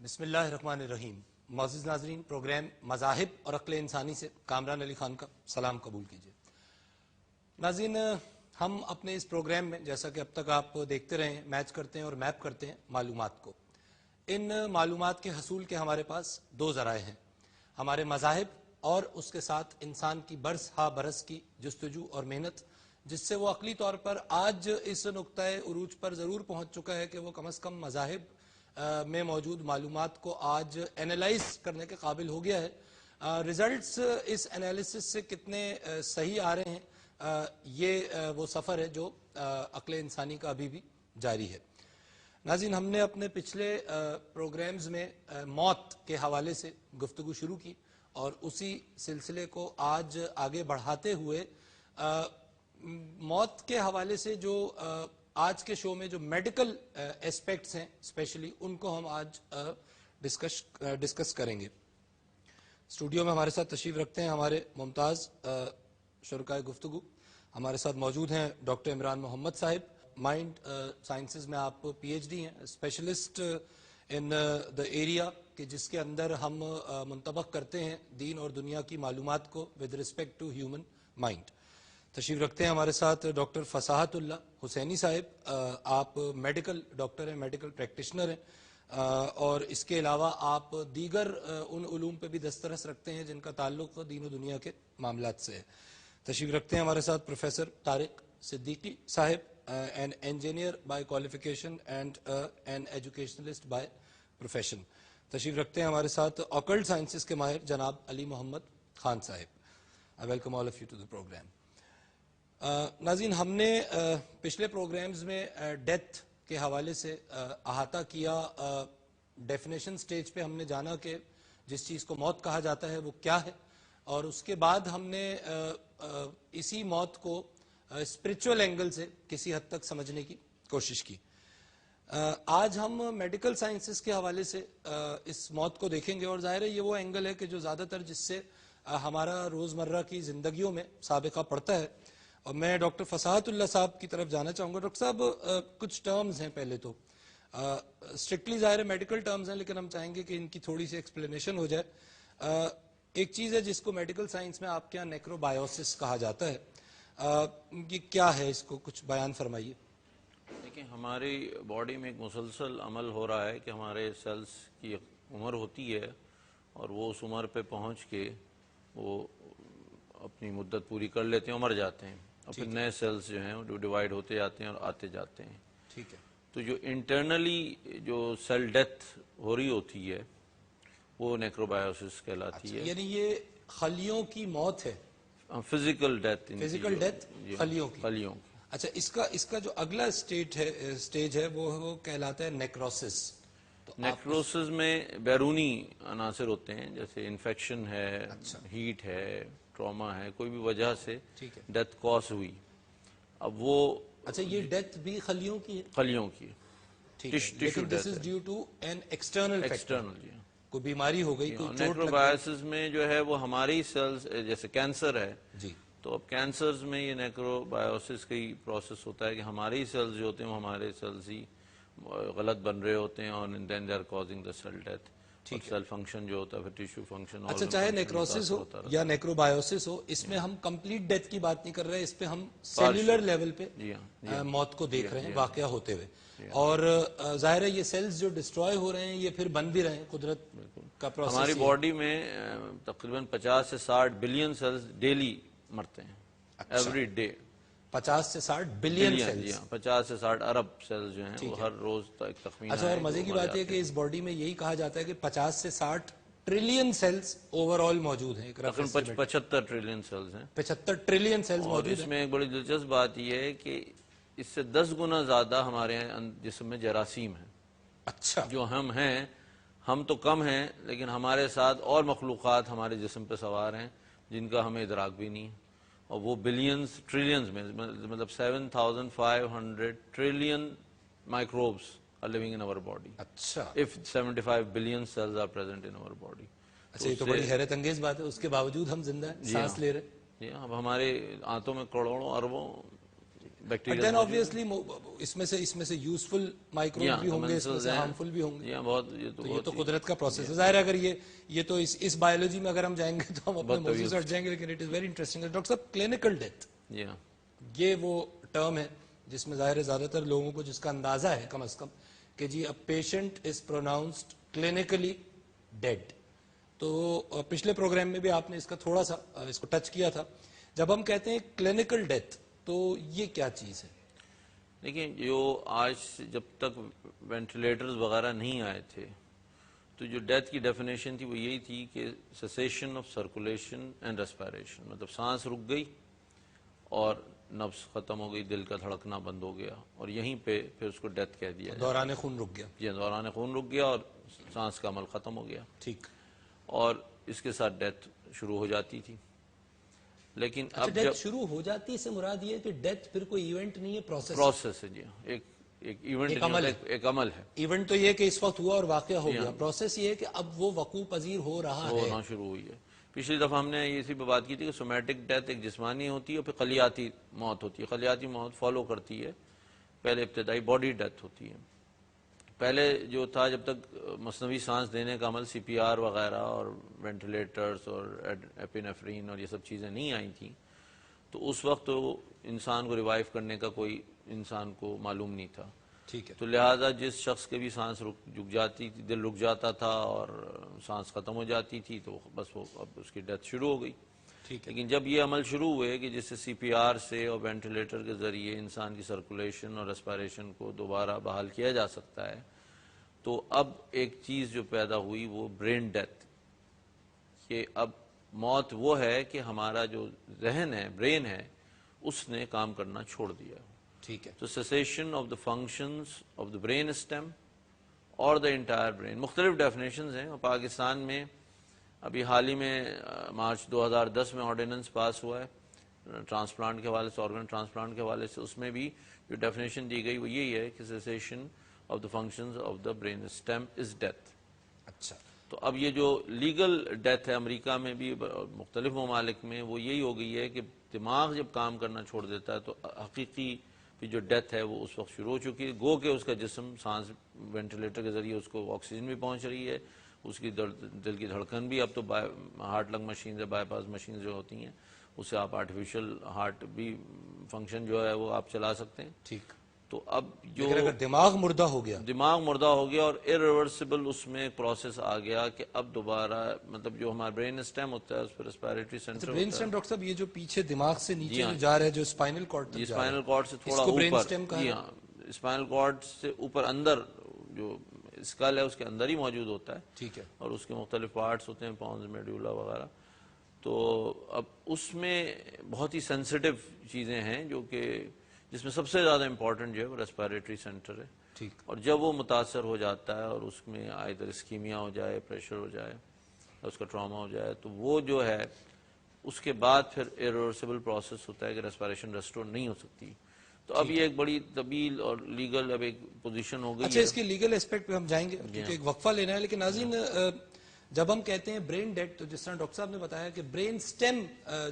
بسم اللہ الرحمن الرحیم. معزز ناظرین، پروگرام مذاہب اور عقل انسانی سے کامران علی خان کا سلام قبول کیجیے. ناظرین، ہم اپنے اس پروگرام میں جیسا کہ اب تک آپ دیکھتے رہے ہیں میچ کرتے ہیں اور میپ کرتے ہیں معلومات کو. ان معلومات کے حصول کے ہمارے پاس دو ذرائع ہیں: ہمارے مذاہب اور اس کے ساتھ انسان کی برس ہا برس کی جستجو اور محنت، جس سے وہ عقلی طور پر آج اس نقطۂ عروج پر ضرور پہنچ چکا ہے کہ وہ کم از کم مذاہب میں موجود معلومات کو آج اینالائز کرنے کے قابل ہو گیا ہے. ریزلٹس اس انالیسس سے کتنے صحیح آ رہے ہیں، یہ وہ سفر ہے جو عقل انسانی کا ابھی بھی جاری ہے. ناظرین، ہم نے اپنے پچھلے پروگرامز میں موت کے حوالے سے گفتگو شروع کی اور اسی سلسلے کو آج آگے بڑھاتے ہوئے موت کے حوالے سے جو آج کے شو میں جو میڈیکل ایسپیکٹس ہیں اسپیشلی ان کو ہم آج ڈسکس کریں گے. اسٹوڈیو میں ہمارے ساتھ تشریف رکھتے ہیں ہمارے ممتاز شرکائے گفتگو. ہمارے ساتھ موجود ہیں ڈاکٹر عمران محمد صاحب، مائنڈ سائنسز میں آپ پی ایچ ڈی ہیں، اسپیشلسٹ ان دا ایریا کہ جس کے اندر ہم منطبق کرتے ہیں دین اور دنیا کی معلومات کو with respect to human mind. تشریف رکھتے ہیں ہمارے ساتھ ڈاکٹر فصاحت اللہ حسینی صاحب. آپ میڈیکل ڈاکٹر ہیں، میڈیکل پریکٹیشنر ہیں، اور اس کے علاوہ آپ دیگر ان علوم پہ بھی دسترس رکھتے ہیں جن کا تعلق دین و دنیا کے معاملات سے ہے. تشریف رکھتے ہیں ہمارے ساتھ پروفیسر طارق صدیقی صاحب، an engineer by qualification and an educationalist by profession. تشریف رکھتے ہیں ہمارے ساتھ آکلٹ سائنسز کے ماہر جناب علی محمد خان صاحب. I welcome all of you to the program. ناظرین، ہم نے پچھلے پروگرامز میں ڈیتھ کے حوالے سے احاطہ کیا. ڈیفینیشن سٹیج پہ ہم نے جانا کہ جس چیز کو موت کہا جاتا ہے وہ کیا ہے، اور اس کے بعد ہم نے اسی موت کو اسپرچول اینگل سے کسی حد تک سمجھنے کی کوشش کی. آج ہم میڈیکل سائنسز کے حوالے سے اس موت کو دیکھیں گے، اور ظاہر ہے یہ وہ اینگل ہے کہ جو زیادہ تر جس سے ہمارا روزمرہ کی زندگیوں میں سابقہ پڑتا ہے. اور میں ڈاکٹر فصاحت اللہ صاحب کی طرف جانا چاہوں گا. ڈاکٹر صاحب، کچھ ٹرمز ہیں، پہلے تو اسٹرکٹلی ظاہر ہے میڈیکل ٹرمز ہیں، لیکن ہم چاہیں گے کہ ان کی تھوڑی سی ایکسپلینیشن ہو جائے. ایک چیز ہے جس کو میڈیکل سائنس میں آپ کے یہاں نیکروبایوسس کہا جاتا ہے، یہ کیا ہے؟ اس کو کچھ بیان فرمائیے. دیکھیں، ہماری باڈی میں ایک مسلسل عمل ہو رہا ہے کہ ہمارے سیلز کی عمر ہوتی ہے اور وہ اس عمر پہ پہنچ کے وہ اپنی مدت پوری کر لیتے ہیں اور مر جاتے ہیں، اور پھر نئے سیلز جو ہیں وہ ڈیوائیڈ ہوتے جاتے ہیں اور آتے جاتے ہیں. ٹھیک ہے. تو جو انٹرنلی جو سیل ڈیتھ ہو رہی ہوتی ہے وہ نیکروبایوسس کہلاتی ہے. یعنی یہ خلیوں کی موت ہے، فزیکل ڈیتھ. فزیکل ڈیتھ خلیوں کی. خلیوں کی. اچھا، اس کا جو اگلا اسٹیج ہے وہ کہلاتا ہے نیکروسس. نیکروسس میں بیرونی عناصر ہوتے ہیں، جیسے انفیکشن ہے، ہیٹ ہے، ٹراما ہے، کوئی بھی وجہ سے ڈیتھ کاز ہوئی. اب وہ اچھا، یہ ڈیتھ بھی خلیوں کی ہے؟ خلیوں کی. لیکن this is due to an external factor, کوئی بیماری ہو گئی، کوئی چوٹ لگ گئی. نیکروبایوسس میں جو ہے وہ ہماری سیلز، جیسے کینسر ہے جی، تو اب کینسرز میں یہ نیکروبایوسس کا ہی پروسیس ہوتا ہے کہ ہمارے سیلز جو ہوتے ہیں وہ ہمارے سیلز ہی غلط بن رہے ہوتے ہیں، اور then they are causing the cell death. Cell function جو ہوتا ہے، پھر ٹیشو فنکشن. اچھا، چاہے نیکروسس ہو یا نیکروبایوسس ہو، اس میں ہم کمپلیٹ ڈیتھ کی بات نہیں کر رہے، اس پہ ہم سیلولر لیول پہ موت کو دیکھ رہے ہیں واقعہ ہوتے ہوئے. اور ظاہر ہے یہ سیلز جو ڈسٹروائے ہو رہے ہیں یہ پھر بن بھی رہے ہیں، قدرت کا پروسیس. ہماری باڈی میں تقریباً 50 سے 60 بلین سیلز ڈیلی مرتے ہیں، ایوری ڈے. 50 سے 60 بلین سیلز. 50 سے 60 ارب سیلز جو ہیں وہ ہر روز ایک تخمینہ. اچھا، اور مزے کی بات یہ ہے کہ اس باڈی میں یہی کہا جاتا ہے کہ 50 سے 60 ٹریلین سیلز اوور آل موجود ہیں. 75 ٹریلین سیلز ہیں. 75 ٹریلین سیلز موجود ہیں. اس میں ایک بڑی دلچسپ بات یہ ہے کہ اس سے 10 گنا زیادہ ہمارے جسم میں جراثیم ہیں. اچھا. جو ہم تو کم ہیں، لیکن ہمارے ساتھ اور مخلوقات ہمارے جسم پہ سوار ہیں جن کا ہمیں ادراک بھی نہیں، اور وہ بلینز ٹریلینز میں، مطلب 7500 trillion microbes are living in our body. اچھا. If 75 billion cells are present in our body. اچھا، یہ تو بڑی حیرت انگیز بات ہے، اس کے باوجود ہم زندہ ہیں، سانس لے رہے ہیں. جی، اب ہمارے آنتوں میں کروڑوں اربوں بٹ دین آبویسلی اس میں سے یوزفل مائکروب بھی ہوں گے, اس میں سے ہارمفل بھی ہوں گے. یہ تو قدرت کا پروسیس ہے. ظاہر ہے اگر یہ تو اس بایولوجی میں اگر ہم جائیں گے تو ہم اپنے موضوع سے ہٹ جائیں گے, لیکن it is very interesting. Doctor صاحب, کلینکل ڈیتھ, یہ وہ ٹرم ہے جس میں ظاہر ہے زیادہ تر لوگوں کو جس کا اندازہ ہے کم از کم کہ جی ا patient is pronounced clinically dead. تو پچھلے پروگرام میں بھی آپ نے اس کا تھوڑا سا اس کو ٹچ کیا تھا. جب ہم کہتے ہیں کلینکل ڈیتھ تو یہ کیا چیز ہے؟ دیکھیں, جو آج جب تک وینٹیلیٹرز وغیرہ نہیں آئے تھے تو جو ڈیتھ کی ڈیفینیشن تھی وہ یہی تھی کہ cessation of circulation and respiration, مطلب سانس رک گئی اور نبض ختم ہو گئی, دل کا دھڑکنا بند ہو گیا, اور یہیں پہ پھر اس کو ڈیتھ کہہ دیا. دوران خون رک گیا. جی, دوران خون رک گیا اور سانس کا عمل ختم ہو گیا. ٹھیک. اور اس کے ساتھ ڈیتھ شروع ہو جاتی تھی. لیکن اب ڈیتھ شروع ہو جاتی ہے, اس سے مراد یہ ہے کہ ڈیتھ پھر کوئی ایونٹ نہیں ہے, پروسیس ہے. جی, ایک ایونٹ, ایک عمل ہے. ایونٹ تو یہ کہ اس وقت ہوا اور واقعہ ہو گیا, پروسیس یہ ہے کہ اب وہ وقوع پذیر ہو رہا ہے, ہونا شروع ہوئی ہے. پچھلی دفعہ ہم نے اسی پہ بات کی تھی کہ سومیٹک ڈیتھ ایک جسمانی ہوتی ہے اور پھر خلیاتی موت ہوتی ہے. خلیاتی موت فالو کرتی ہے, پہلے ابتدائی باڈی ڈیتھ ہوتی ہے. پہلے جو تھا, جب تک مصنوعی سانس دینے کا عمل سی پی آر وغیرہ اور وینٹیلیٹرز اور ایپینیفرین اور یہ سب چیزیں نہیں آئی تھیں, تو اس وقت تو انسان کو ریوائیو کرنے کا کوئی انسان کو معلوم نہیں تھا. ٹھیک ہے. تو لہٰذا جس شخص کے بھی سانس رک جاتی تھی, دل رک جاتا تھا اور سانس ختم ہو جاتی تھی, تو بس وہ اب اس کی ڈیتھ شروع ہو گئی. ٹھیک ہے. لیکن جب یہ عمل شروع ہوئے کہ جس سے سی پی آر سے اور وینٹیلیٹر کے ذریعے انسان کی سرکولیشن اور ریسپائریشن کو دوبارہ بحال کیا جا سکتا ہے, تو اب ایک چیز جو پیدا ہوئی وہ برین ڈیتھ. کہ اب موت وہ ہے کہ ہمارا جو ذہن ہے, برین ہے, اس نے کام کرنا چھوڑ دیا. ٹھیک ہے. تو cessation of the functions of the brain esteem اور دا انٹائر برین. مختلف ڈیفینیشنز ہیں, اور پاکستان میں ابھی حال ہی میں مارچ 2010 میں آرڈیننس پاس ہوا ہے ٹرانسپلانٹ کے حوالے سے, آرگن ٹرانسپلانٹ کے حوالے سے. اس میں بھی جو ڈیفینیشن دی گئی وہ یہی ہے کہ cessation of the functions of the brain stem is death. اچھا. تو اب یہ جو لیگل ڈیتھ ہے امریکہ میں بھی مختلف ممالک میں, وہ یہی ہو گئی ہے کہ دماغ جب کام کرنا چھوڑ دیتا ہے تو حقیقی جو ڈیتھ ہے وہ اس وقت شروع ہو چکی ہے. گو کہ اس کا جسم سانس وینٹیلیٹر کے ذریعے اس کو آکسیجن بھی پہنچ رہی ہے, اس کی دل کی دھڑکن بھی, اب تو heart lung machine, bypass machine جو ہوتی ہیں اس سے آپ آرٹیفیشل ہارٹ بھی فنکشن جو ہے وہ آپ چلا سکتے ہیں. ٹھیک. تو اب جو اگر دماغ مردہ ہو گیا, دماغ مردہ ہو گیا اور irreversible اس میں ایک پروسیس آ گیا کہ اب دوبارہ مطلب جو ہمارا برین اسٹیم ہوتا ہے اس پر respiratory centre brain stem. Doctor صاحب, یہ جو پیچھے دماغ سے نیچے جو جا رہا ہے, جو اسپائنل کارڈ تک جا رہا ہے, اسپائنل کارڈ سے تھوڑا اوپر, جی ہاں, اسپائنل کارڈ سے اوپر اندر جو اسکل ہے اس کے اندر ہی موجود ہوتا ہے. ٹھیک ہے. اور اس کے مختلف پارٹس ہوتے ہیں, پونز, میڈولا وغیرہ. تو اب اس میں بہت ہی سینسٹیو چیزیں ہیں جو کہ جس میں سب سے زیادہ امپورٹنٹ جو ہے وہ ریسپائریٹری سینٹر ہے. ٹھیک. اور جب وہ متاثر ہو جاتا ہے اور اس میں آئیدر اسکیمیا ہو جائے, پریشر ہو جائے, اس کا ٹراما ہو جائے, تو وہ جو ہے اس کے بعد پھر irreversible پروسیس ہوتا ہے کہ ریسپائریشن ریسٹور نہیں ہو سکتی. تو اب یہ ایک بڑی طویل اور لیگل اب ایک پوزیشن ہو گئی. اچھا, اس کے لیگل اسپیکٹ پہ ہم جائیں گے کیونکہ ایک وقفہ لینا ہے. لیکن ناظرین, جب ہم کہتے ہیں برین ڈیڈ, تو جس طرح ڈاکٹر صاحب نے بتایا کہ برین سٹیم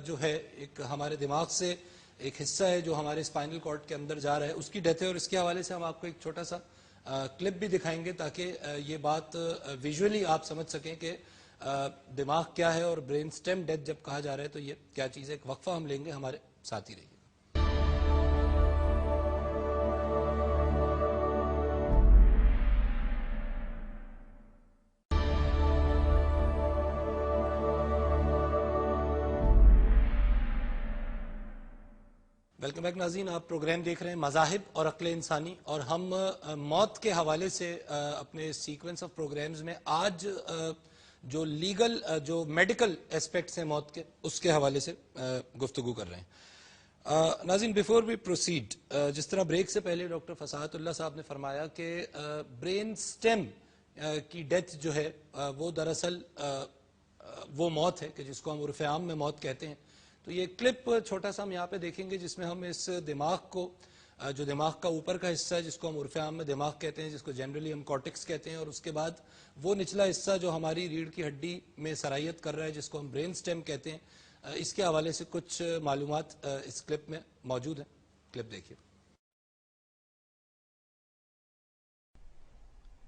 جو ہے ایک ہمارے دماغ سے ایک حصہ ہے جو ہمارے اسپائنل کارڈ کے اندر جا رہا ہے, اس کی ڈیتھ ہے. اور اس کے حوالے سے ہم آپ کو ایک چھوٹا سا کلپ بھی دکھائیں گے تاکہ یہ بات ویژولی آپ سمجھ سکیں کہ دماغ کیا ہے اور برین سٹیم ڈیتھ جب کہا جا رہا ہے تو یہ کیا چیز ہے. ایک وقفہ ہم لیں گے, ہمارے ساتھ ہی رہیے. ویلکم بیک ناظرین, آپ پروگرام دیکھ رہے ہیں مذاہب اور عقل انسانی, اور ہم موت کے حوالے سے اپنے سیکوینس آف پروگرامز میں آج جو لیگل جو میڈیکل ایسپیکٹس ہیں موت کے, اس کے حوالے سے گفتگو کر رہے ہیں. ناظرین, بیفور وی پروسیڈ, جس طرح بریک سے پہلے ڈاکٹر فصاحت اللہ صاحب نے فرمایا کہ برین سٹیم کی ڈیتھ جو ہے وہ دراصل وہ موت ہے کہ جس کو ہم عرف عام میں موت کہتے ہیں. تو یہ کلپ چھوٹا سا ہم یہاں پہ دیکھیں گے جس میں ہم اس دماغ کو, جو دماغ کا اوپر کا حصہ ہے جس کو ہم عرف عام میں دماغ کہتے ہیں, جس کو جنرلی ہم کارٹکس کہتے ہیں, اور اس کے بعد وہ نچلا حصہ جو ہماری ریڑھ کی ہڈی میں سرائیت کر رہا ہے جس کو ہم برین سٹیم کہتے ہیں, اس کے حوالے سے کچھ معلومات اس کلپ میں موجود ہیں. کلپ دیکھیے.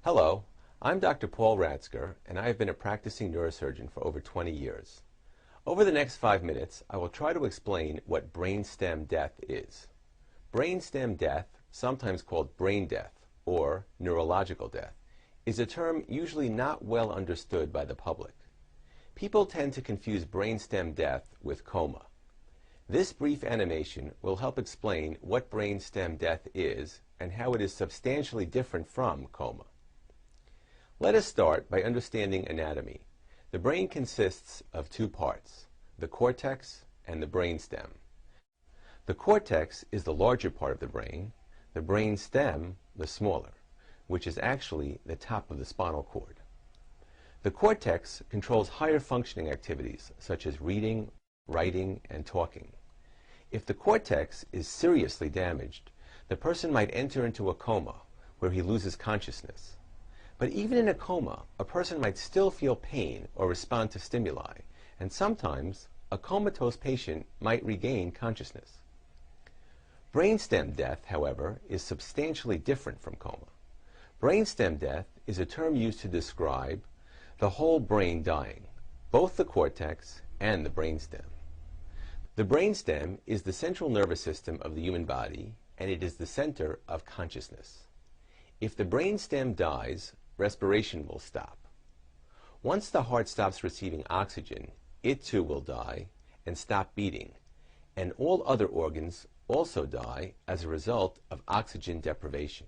Hello, I'm Dr. Paul Ratzker, and I have been a practicing neurosurgeon for over 20 years. Over the next 5 minutes, I will try to explain what brainstem death is. Brainstem death, sometimes called brain death or neurological death, is a term usually not well understood by the public. People tend to confuse brainstem death with coma. This brief animation will help explain what brainstem death is and how it is substantially different from coma. Let us start by understanding anatomy. The brain consists of two parts, the cortex and the brainstem. The cortex is the larger part of the brainstem the smaller, which is actually the top of the spinal cord. The cortex controls higher functioning activities such as reading, writing, and talking. If the cortex is seriously damaged, the person might enter into a coma where he loses consciousness. But even in a coma, a person might still feel pain or respond to stimuli, and sometimes a comatose patient might regain consciousness. Brainstem death, however, is substantially different from coma. Brainstem death is a term used to describe the whole brain dying, both the cortex and the brainstem. The brainstem is the central nervous system of the human body, and it is the center of consciousness. If the brainstem dies, respiration will stop. Once the heart stops receiving oxygen, it too will die and stop beating, and all other organs also die as a result of oxygen deprivation.